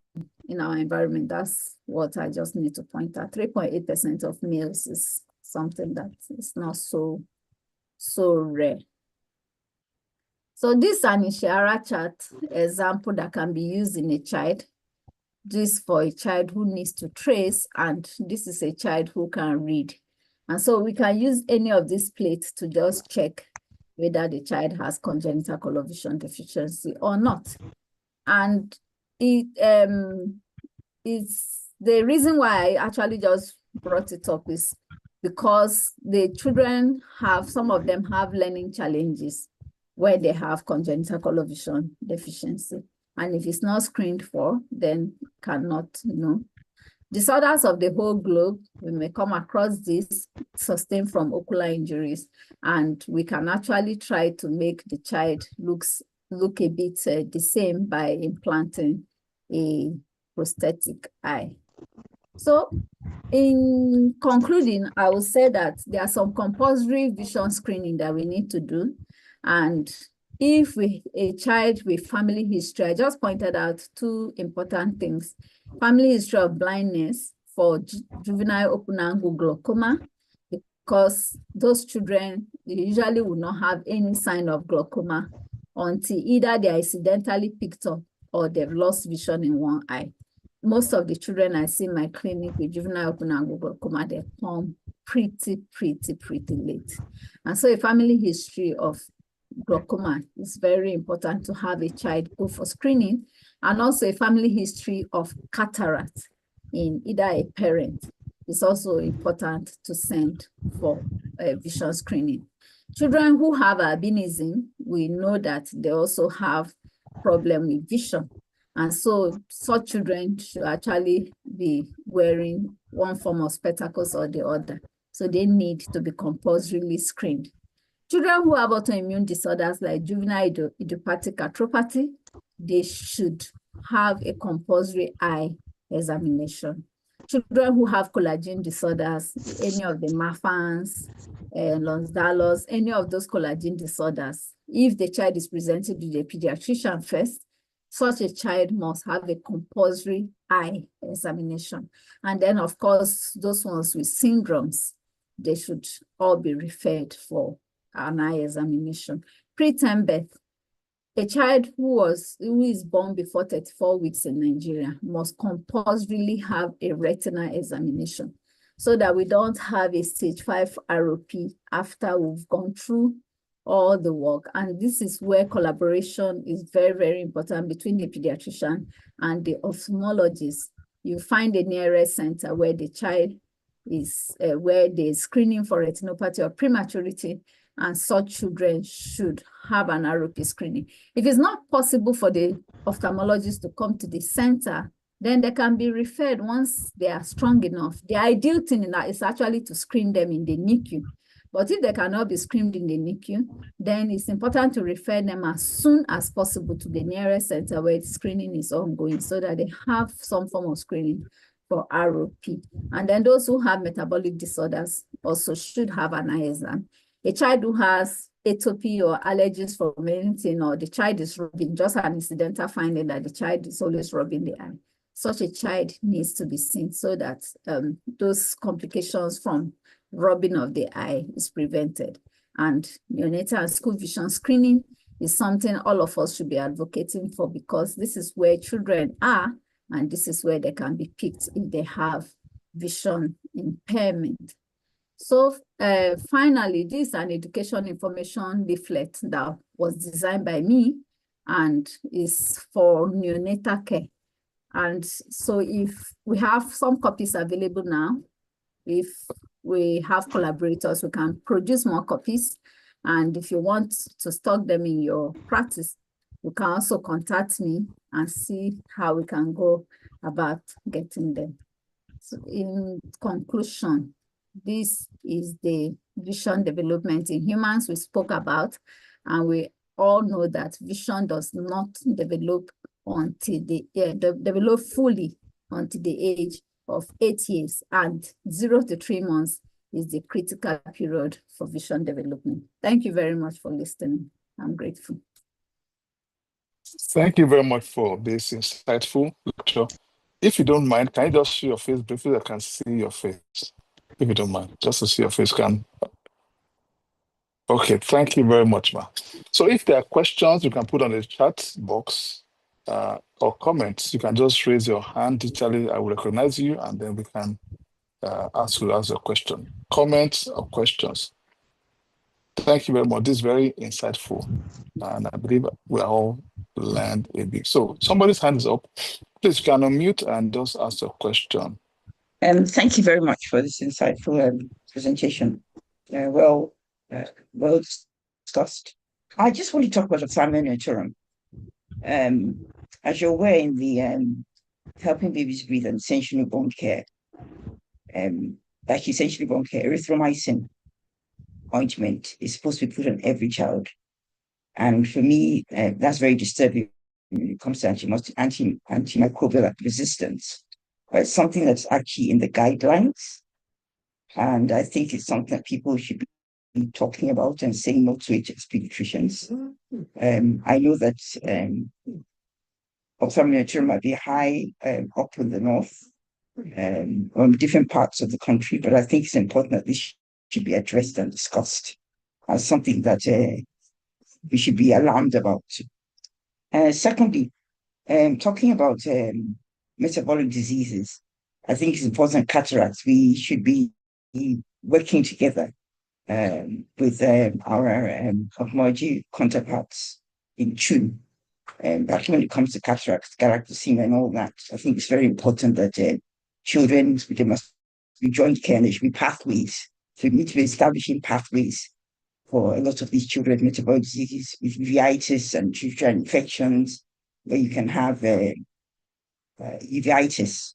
in our environment. That's what I just need to point out. 3.8% of males is something that is not so rare. So this is an Ishara chart example that can be used in a child. This for a child who needs to trace, and this is a child who can read. And so we can use any of these plates to just check whether the child has congenital color vision deficiency or not. And it's the reason why I actually just brought it up is because the children some of them have learning challenges where they have congenital color vision deficiency. And if it's not screened for, then cannot, Disorders of the whole globe, we may come across this sustained from ocular injuries, and we can actually try to make the child look a bit the same by implanting a prosthetic eye. So in concluding, I will say that there are some compulsory vision screening that we need to do. And if a child with family history, I just pointed out two important things. Family history of blindness for juvenile open angle glaucoma, because those children usually will not have any sign of glaucoma until either they are incidentally picked up or they've lost vision in one eye. Most of the children I see in my clinic with juvenile open angle glaucoma, they come pretty late. And so a family history of glaucoma is very important to have a child go for screening, and also a family history of cataract in either a parent is also important to send for vision screening. Children who have albinism, we know that they also have problem with vision. And so such children should actually be wearing one form of spectacles or the other. So they need to be compulsorily screened. Children who have autoimmune disorders like juvenile idiopathic arthropathy, they should have a compulsory eye examination. Children who have collagen disorders, any of the Marfan's, Lansdowne's, any of those collagen disorders, if the child is presented to the pediatrician first, such a child must have a compulsory eye examination. And then, of course, those ones with syndromes, they should all be referred for an eye examination. Preterm birth. A child who is born before 34 weeks in Nigeria must compulsorily have a retinal examination so that we don't have a stage 5 ROP after we've gone through all the work. And this is where collaboration is very important between the pediatrician and the ophthalmologist. You find the nearest center where the child is, where they're screening for retinopathy or prematurity, and such children should have an ROP screening. If it's not possible for the ophthalmologist to come to the center, then they can be referred once they are strong enough. The ideal thing is actually to screen them in the NICU. But if they cannot be screened in the NICU, then it's important to refer them as soon as possible to the nearest center where screening is ongoing so that they have some form of screening for ROP. And then those who have metabolic disorders also should have an eye exam. A child who has atopy or allergies from anything, or the child is rubbing, just an incidental finding that the child is always rubbing the eye, such a child needs to be seen so that those complications from rubbing of the eye is prevented. And neonatal and school vision screening is something all of us should be advocating for, because this is where children are, and this is where they can be picked if they have vision impairment. So finally, this is an education information leaflet that was designed by me and is for neonatal care. And so if we have some copies available now, if we have collaborators, we can produce more copies. And if you want to stock them in your practice, you can also contact me and see how we can go about getting them. So in conclusion, this is the vision development in humans we spoke about, and we all know that vision does not develop until develop fully until the age of 8 years, and 0 to 3 months is the critical period for vision development. Thank you very much for listening. I'm grateful. Thank you very much for this insightful lecture. If you don't mind, can you just show your face briefly? I can see your face. If you don't mind, just to see your face. Okay, thank you very much, ma. So if there are questions, you can put on the chat box or comments. You can just raise your hand digitally. I will recognize you, and then we can ask you a question. Comments or questions. Thank you very much. This is very insightful, and I believe we all learned a bit. So somebody's hand is up. Please, you can unmute and just ask your question. Thank you very much for this insightful presentation. Well discussed. I just want to talk about ophthalmology. As you're aware, in the Helping Babies Breathe and Essential Newborn Care, essential newborn care, erythromycin ointment is supposed to be put on every child. And for me, that's very disturbing when it comes to antimicrobial resistance. But it's something that's actually in the guidelines. And I think it's something that people should be talking about and saying no to it as pediatricians. I know that ophthalmology might be high up in the north, on different parts of the country, but I think it's important that this should be addressed and discussed as something that we should be alarmed about. Secondly, Talking about metabolic diseases, I think it's important cataracts. We should be working together with our ophthalmology counterparts in tune. But when it comes to cataracts, galactosemia, and all that, I think it's very important that children, there must be joint care and there should be pathways. So we need to be establishing pathways for a lot of these children with metabolic diseases, with uveitis and uterine infections, where you can have uveitis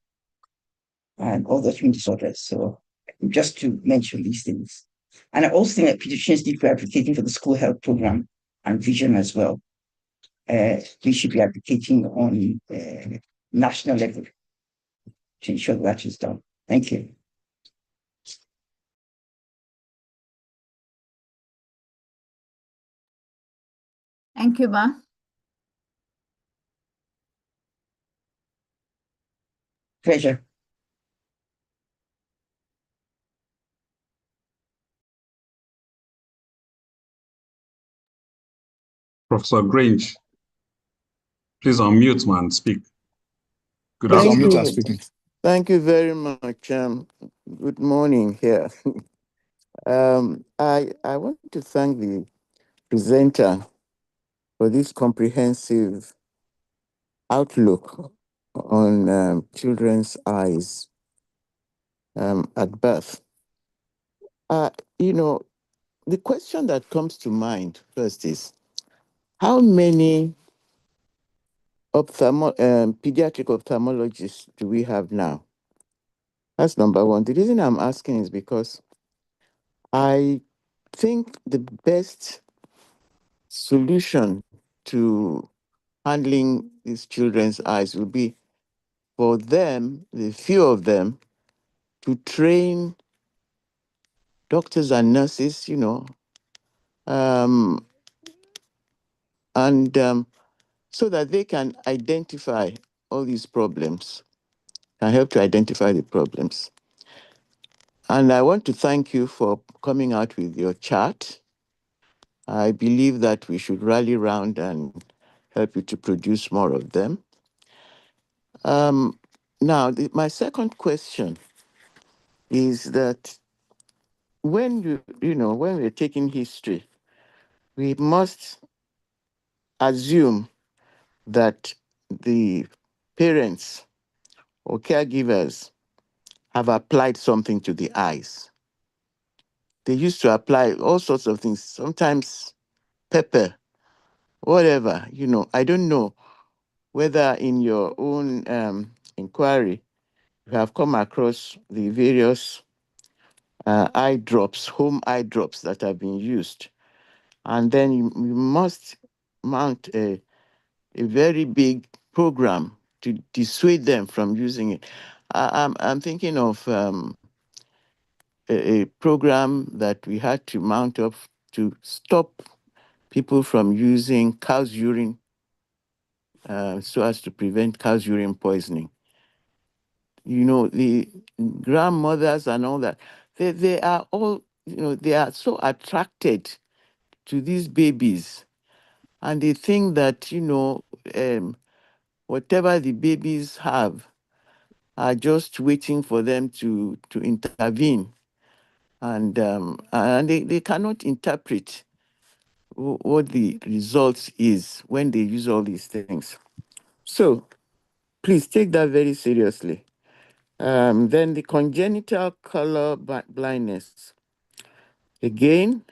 and all those immune disorders. So just to mention these things. And I also think that pediatricians need to be advocating for the school health program and vision as well. We should be advocating on national level to ensure that is done. Thank you. Thank you, Ma. Pleasure. Professor Grange, please unmute and speak. Good Please afternoon. unmute and speaking. Thank you very much. Good morning here. I want to thank the presenter for this comprehensive outlook on children's eyes at birth. You know, the question that comes to mind first is, how many pediatric ophthalmologists do we have now? That's number one. The reason I'm asking is because I think the best solution to handling these children's eyes will be for them, the few of them, to train doctors and nurses, and so that they can identify all these problems and help to identify the problems. And I want to thank you for coming out with your chart. I believe that we should rally around and help you to produce more of them. Now, my second question is that when when we're taking history, we must assume that the parents or caregivers have applied something to the eyes. They used to apply all sorts of things, sometimes pepper, whatever, I don't know whether in your own inquiry you have come across the various eye drops, home eye drops that have been used. And then you must mount a very big program to dissuade them from using it. I'm thinking of a program that we had to mount up to stop people from using cow's urine so as to prevent cow's urine poisoning. The grandmothers and all that, they are all, they are so attracted to these babies, and they think that, whatever the babies have are just waiting for them to intervene. And they cannot interpret what the result is when they use all these things. So please take that very seriously. Then the congenital color blindness. Again,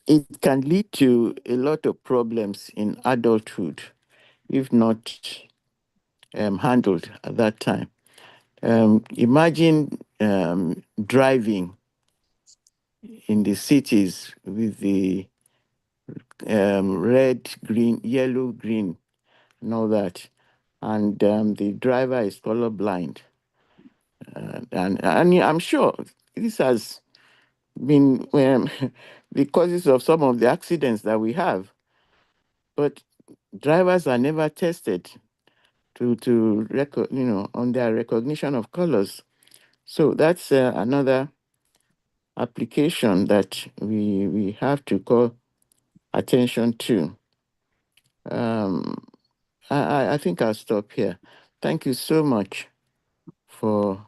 it can lead to a lot of problems in adulthood if not handled at that time. Imagine driving in the cities with the red, green, yellow, green, and all that, and the driver is colorblind. And I'm sure this has been the causes of some of the accidents that we have. But drivers are never tested to record, on their recognition of colors. So that's another application that we have to call attention to. I think I'll stop here. Thank you so much for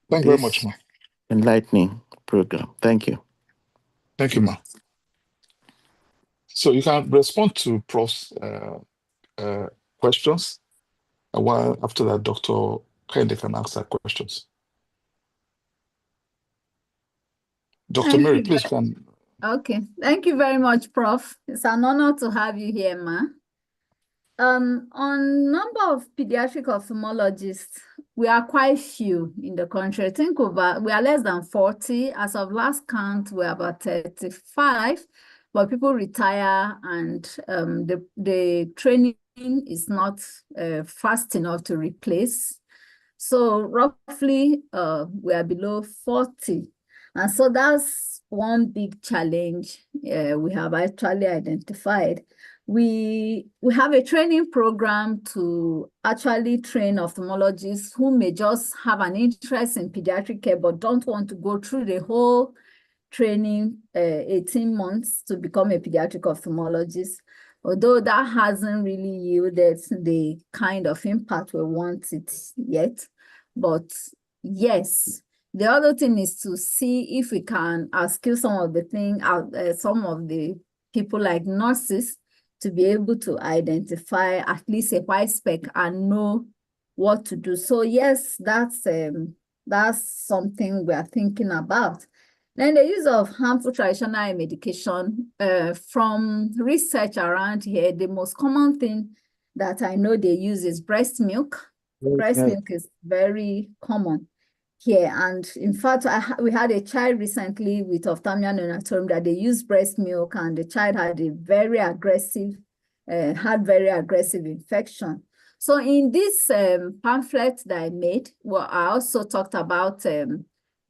Thank you very much, ma. enlightening program. Thank you. Thank you, ma. So you can respond to Prof's questions, and while after that, Dr. Kende can answer questions. Dr. Mary, please can. Okay, thank you very much, Prof. It's an honor to have you here, ma. On number of pediatric ophthalmologists, we are quite few in the country. I think we are less than 40. As of last count, we're about 35, but people retire and the training is not fast enough to replace. So roughly, we are below 40. And so that's one big challenge we have actually identified. We have a training program to actually train ophthalmologists who may just have an interest in pediatric care but don't want to go through the whole training 18 months to become a pediatric ophthalmologist, although that hasn't really yielded the kind of impact we want it yet. But yes, the other thing is to see if we can skill some of the things out, some of the people like nurses to be able to identify at least a white speck and know what to do. So yes, that's something we are thinking about. Then the use of harmful traditional medication, from research around here, the most common thing that I know they use is breast milk. Breast milk is very common here. And in fact, we had a child recently with ophthalmia neonatorium that they used breast milk, and the child had a very aggressive infection. So in this pamphlet that I made, well, I also talked about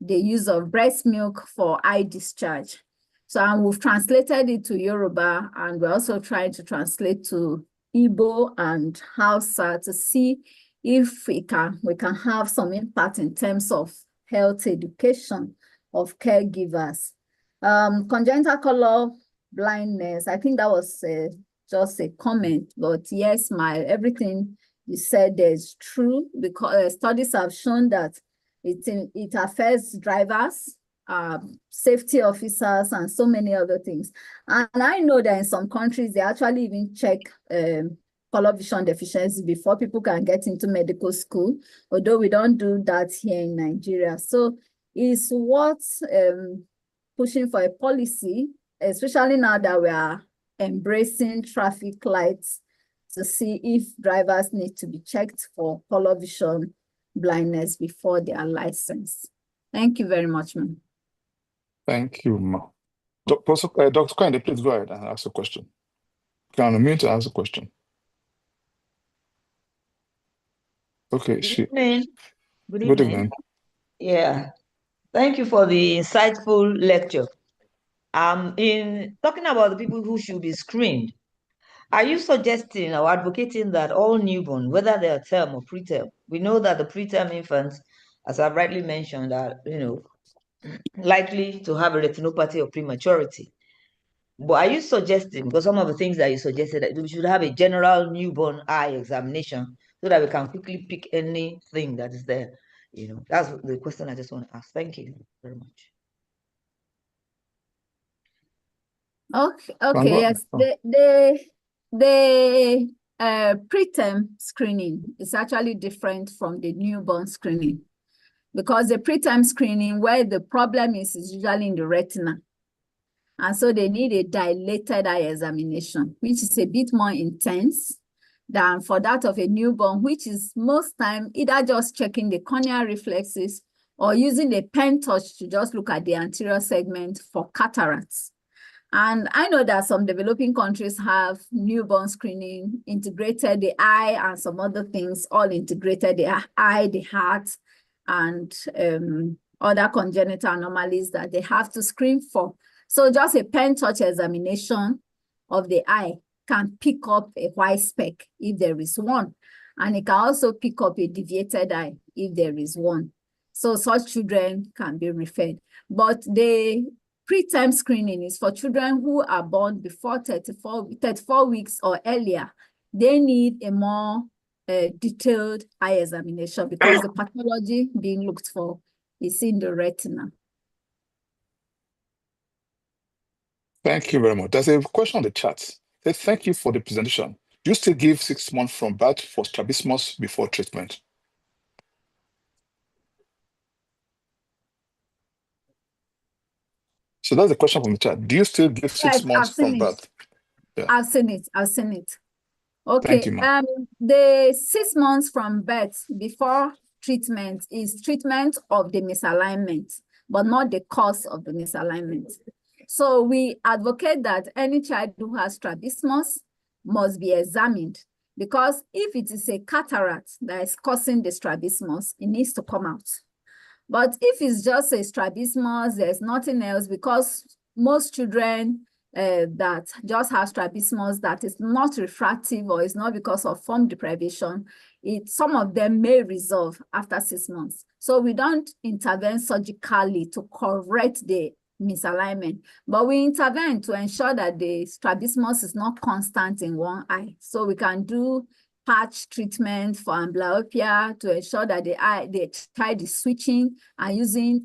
the use of breast milk for eye discharge. So we've translated it to Yoruba, and we're also trying to translate to Igbo and Hausa to see if we can have some impact in terms of health education of caregivers. Congenital color blindness, I think that was just a comment, but yes, everything you said is true, because studies have shown that it affects drivers, safety officers, and so many other things. And I know that in some countries, they actually even check color vision deficiency before people can get into medical school, although we don't do that here in Nigeria. So it's worth pushing for a policy, especially now that we are embracing traffic lights, to see if drivers need to be checked for color vision blindness before they are licensed. Thank you very much, ma'am. Thank you, ma. Dr. Kende, please go ahead and ask a question. Can I unmute to ask a question? Okay, Good evening. Good evening. Yeah, thank you for the insightful lecture. In talking about the people who should be screened, are you suggesting or advocating that all newborn, whether they are term or preterm, we know that the preterm infants, as I've rightly mentioned, are likely to have a retinopathy of prematurity. But are you suggesting, because some of the things that you suggested, that we should have a general newborn eye examination so that we can quickly pick anything that is there? That's the question I just want to ask. Thank you very much. Okay, yes. The preterm screening is actually different from the newborn screening, because the preterm screening, where the problem is usually in the retina. And so they need a dilated eye examination, which is a bit more intense than for that of a newborn, which is most time either just checking the corneal reflexes or using a pen touch to just look at the anterior segment for cataracts. And I know that some developing countries have newborn screening, integrated the eye and some other things, all integrated, the eye, the heart, and other congenital anomalies that they have to screen for. So just a pen touch examination of the eye can pick up a white speck if there is one. And it can also pick up a deviated eye if there is one. So such children can be referred. But the preterm screening is for children who are born before 34 weeks or earlier. They need a more detailed eye examination because the pathology being looked for is in the retina. Thank you very much. There's a question on the chat. Say, thank you for the presentation. Do you still give 6 months from birth for strabismus before treatment? So that's the question from the chat. Do you still give 6 months from birth? Yeah. I've seen it. Okay. Thank you, ma'am. The 6 months from birth before treatment is treatment of the misalignment, but not the cause of the misalignment. So we advocate that any child who has strabismus must be examined, because if it is a cataract that is causing the strabismus, it needs to come out. But if it's just a strabismus, there's nothing else, because most children that just have strabismus that is not refractive or is not because of form deprivation, some of them may resolve after 6 months. So we don't intervene surgically to correct the misalignment, but we intervene to ensure that the strabismus is not constant in one eye. So we can do patch treatment for amblyopia to ensure that the child is switching and using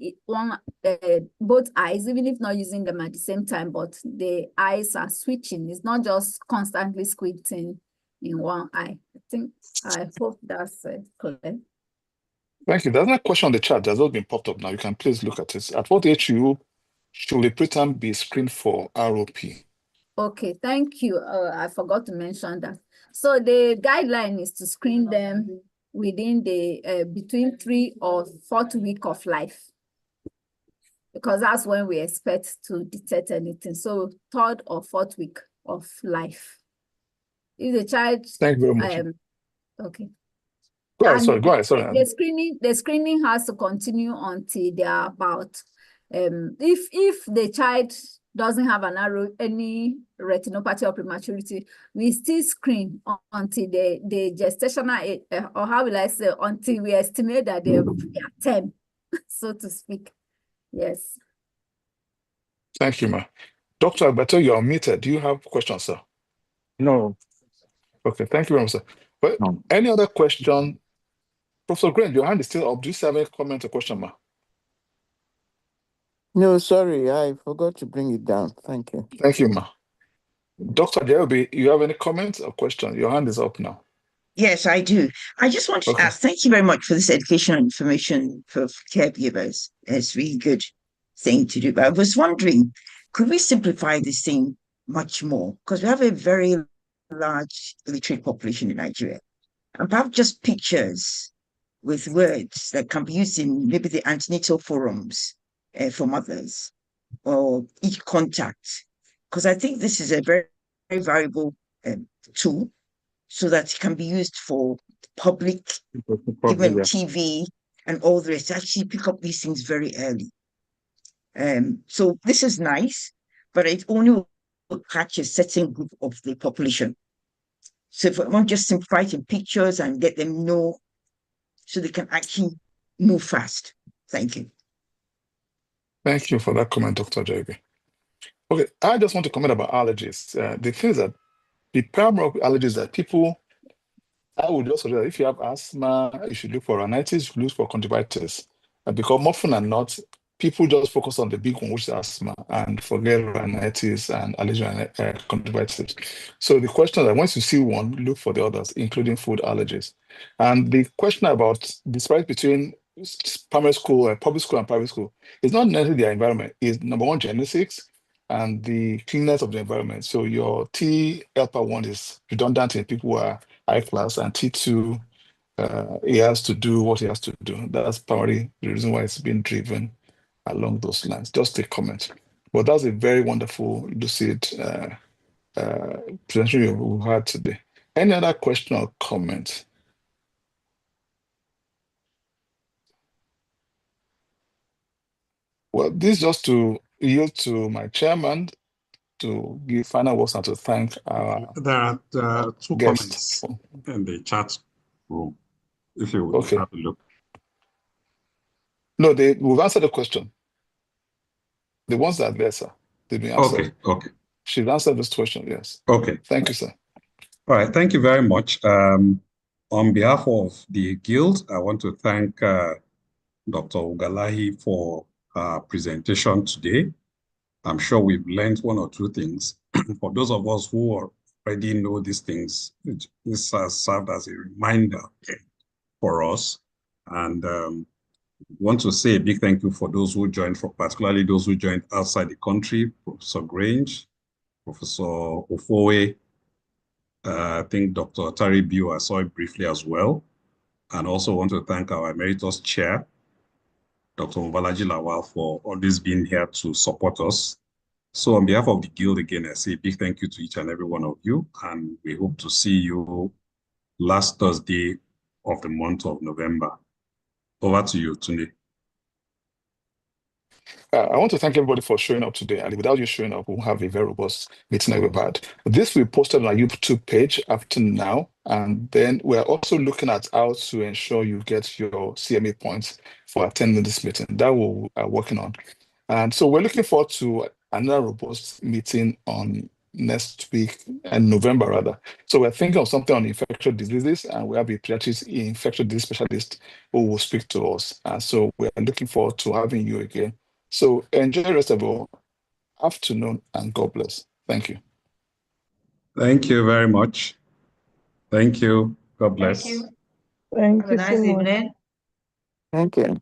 both eyes, even if not using them at the same time, but the eyes are switching. It's not just constantly squinting in one eye. I hope that's clear. Thank you. There's a question on the chat that's not been popped up now. You can please look at it. At what age should the preterm be screened for ROP? Okay, thank you. I forgot to mention that. So the guideline is to screen them within the between 3 or 4th week of life, because that's when we expect to detect anything. So 3rd or 4th week of life. If the child, thank you very much. Okay. Go ahead, sorry. The screening has to continue until they are about. If the child doesn't have any retinopathy or prematurity, we still screen until the gestational age, or how will I say, until we estimate that they are 10, so to speak. Yes. Thank you, ma. Dr. Alberto, you are muted. Do you have questions, sir? No. Okay, thank you very much, sir. Well, No. Any other question? Professor Green, your hand is still up. Do you have any comment or question, ma? No, sorry, I forgot to bring it down. Thank you. Thank you, ma. Dr. Jerobi, you have any comments or question? Your hand is up now. Yes, I do. I just want to ask, thank you very much for this educational information for caregivers. It's really good thing to do. But I was wondering, could we simplify this thing much more? Because we have a very large illiterate population in Nigeria. And perhaps just pictures with words that can be used in maybe the antenatal forums for mothers, or each contact. Because I think this is a very, very valuable tool, so that it can be used for public, even TV and all the rest, to actually pick up these things very early. So this is nice, but it only will catch a certain group of the population. So if I want just simplify it in pictures and get them know, so they can actually move fast. Thank you. Thank you for that comment, Dr. Jerobi. Okay, I just want to comment about allergies. The thing is that the primary allergies that people, I would also suggest, if you have asthma, you should look for rhinitis, you should look for conjunctivitis. Because more often than not, people just focus on the big one, which is asthma, and forget rhinitis and allergy conjunctivitis. So the question is that once you see one, look for the others, including food allergies. And the question about the spread between primary school, public school and private school is not necessarily their environment. It's number one, genetics and the cleanness of the environment. So your T helper one is redundant in people who are high class, and T2, he has to do what he has to do. That's probably the reason why it's been driven along those lines. Just a comment. But that's a very wonderful, lucid presentation we've had today. Any other question or comment? Well, this is just to yield to my chairman to give final words and to thank our There are two guests. comments in the chat room, if you will have a look. No, we've answered the question. The ones that are there, sir. Did we answer? Okay, okay. She's answered this question, yes. Okay. Thank you, sir. All right, thank you very much. On behalf of the Guild, I want to thank Dr. Ugalahi for her presentation today. I'm sure we've learned one or two things. For those of us who already know these things, this has served as a reminder for us. And want to say a big thank you for those who joined, particularly those who joined outside the country, Professor Grange, Professor Ofoe, I think Dr. Tari Biu, I saw it briefly as well. And also want to thank our Emeritus Chair, Dr. Mobalaji Lawal, for always being here to support us. So on behalf of the Guild, again, I say a big thank you to each and every one of you. And we hope to see you last Thursday of the month of November. Over to you, Tunde. I want to thank everybody for showing up today. And without you showing up, we'll have a very robust meeting that we've had. This we posted on our YouTube page after now. And then we're also looking at how to ensure you get your CMA points for attending this meeting. That we are working on. And so we're looking forward to another robust meeting on next week, and November rather. So we're thinking of something on infectious diseases, and we have a pediatric infectious disease specialist who will speak to us. And so we're looking forward to having you again. So enjoy the rest of your afternoon, and God bless. Thank you. Thank you very much. Thank you. God bless. Thank you. Thank Have a you so nice much. evening. Thank you.